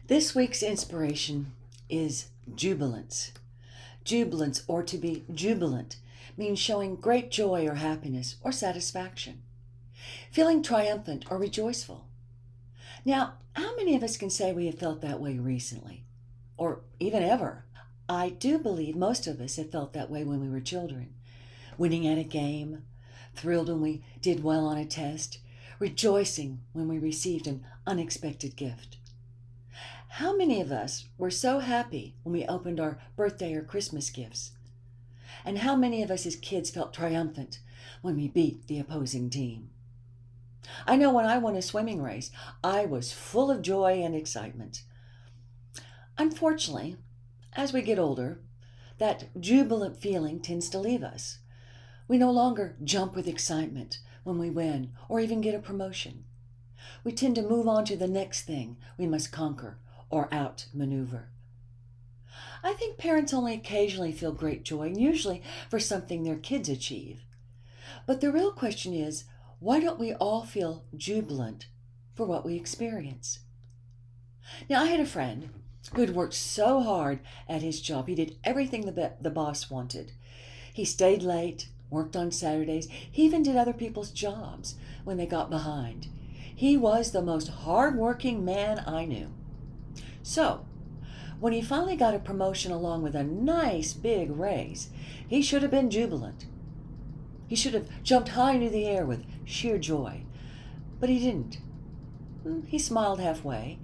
This week's inspiration is jubilance. Jubilance, or to be jubilant, means showing great joy or happiness or satisfaction, feeling triumphant or rejoiceful. Now, how many of us can say we have felt that way recently, or even ever? I do believe most of us have felt that way when we were children, winning at a game, thrilled when we did well on a test, rejoicing when we received an unexpected gift. How many of us were so happy when we opened our birthday or Christmas gifts? And how many of us as kids felt triumphant when we beat the opposing team? I know when I won a swimming race, I was full of joy and excitement. Unfortunately, as we get older, that jubilant feeling tends to leave us. We no longer jump with excitement when we win or even get a promotion. We tend to move on to the next thing we must conquer or outmaneuver. I think parents only occasionally feel great joy, and usually for something their kids achieve. But the real question is, why don't we all feel jubilant for what we experience? Now, I had a friend who had worked so hard at his job. He did everything the boss wanted. He stayed late, worked on Saturdays. He even did other people's jobs when they got behind. He was the most hard-working man I knew. So, when he finally got a promotion along with a nice big raise, he should have been jubilant. He should have jumped high into the air with sheer joy. But he didn't. He smiled halfway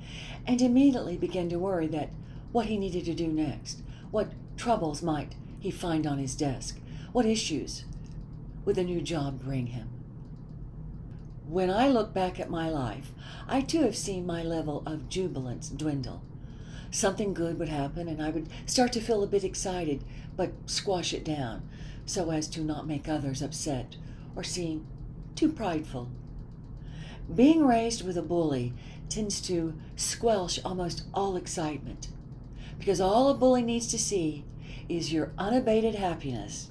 and immediately began to worry that what he needed to do next, what troubles might he find on his desk, what issues would the new job bring him. When I look back at my life, I too have seen my level of jubilance dwindle. Something good would happen and I would start to feel a bit excited, but squash it down so as to not make others upset or seem too prideful. Being raised with a bully tends to squelch almost all excitement, because all a bully needs to see is your unabated happiness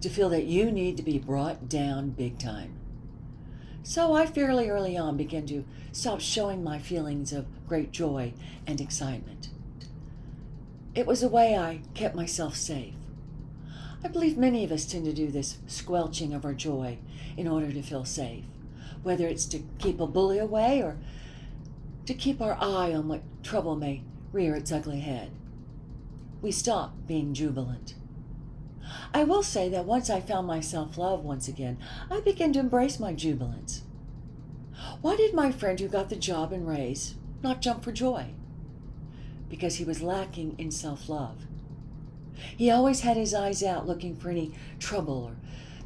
to feel that you need to be brought down big time. So I fairly early on began to stop showing my feelings of great joy and excitement. It was a way I kept myself safe. I believe many of us tend to do this squelching of our joy in order to feel safe, whether it's to keep a bully away or to keep our eye on what trouble may rear its ugly head. We stop being jubilant. I will say that once I found my self-love once again, I began to embrace my jubilance. Why did my friend who got the job and raise not jump for joy? Because he was lacking in self-love. He always had his eyes out looking for any trouble or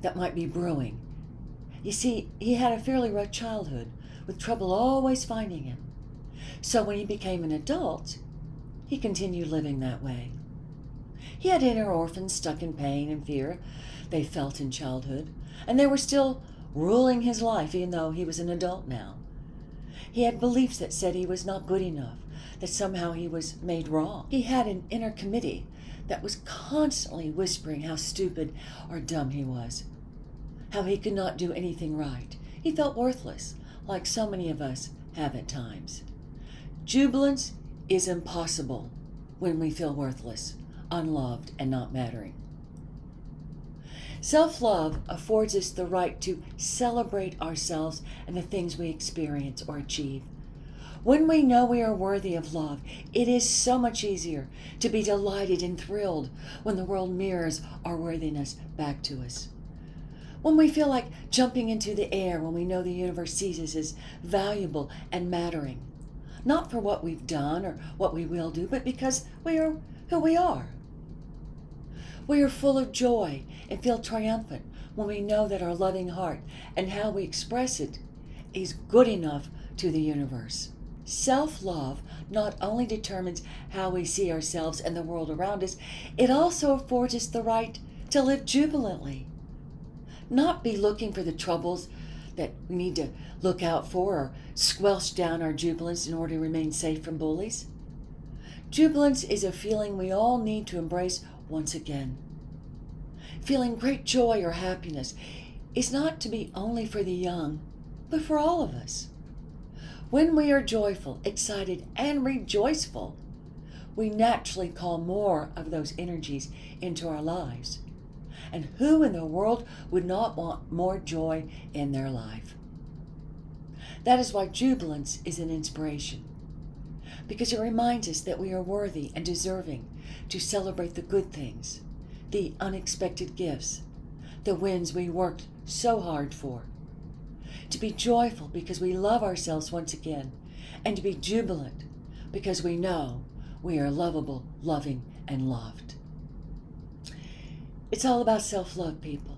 that might be brewing. You see, he had a fairly rough childhood, with trouble always finding him. So when he became an adult, he continued living that way. He had inner orphans stuck in pain and fear they felt in childhood, and they were still ruling his life even though he was an adult now. He had beliefs that said he was not good enough, that somehow he was made wrong. He had an inner committee that was constantly whispering how stupid or dumb he was, how he could not do anything right. He felt worthless, like so many of us have at times. Jubilance is impossible when we feel worthless, unloved, and not mattering. Self-love affords us the right to celebrate ourselves and the things we experience or achieve. When we know we are worthy of love, it is so much easier to be delighted and thrilled when the world mirrors our worthiness back to us. When we feel like jumping into the air, when we know the universe sees us as valuable and mattering, not for what we've done or what we will do, but because we are who we are. We are full of joy and feel triumphant when we know that our loving heart and how we express it is good enough to the universe. Self-love not only determines how we see ourselves and the world around us, it also affords us the right to live jubilantly. Not be looking for the troubles that we need to look out for or squelch down our jubilance in order to remain safe from bullies. Jubilance is a feeling we all need to embrace once again. Feeling great joy or happiness is not to be only for the young, but for all of us. When we are joyful, excited, and rejoiceful, we naturally call more of those energies into our lives. And who in the world would not want more joy in their life? That is why jubilance is an inspiration, because it reminds us that we are worthy and deserving to celebrate the good things, the unexpected gifts, the wins we worked so hard for. To be joyful because we love ourselves once again, and to be jubilant because we know we are lovable, loving, and loved. It's all about self-love, people.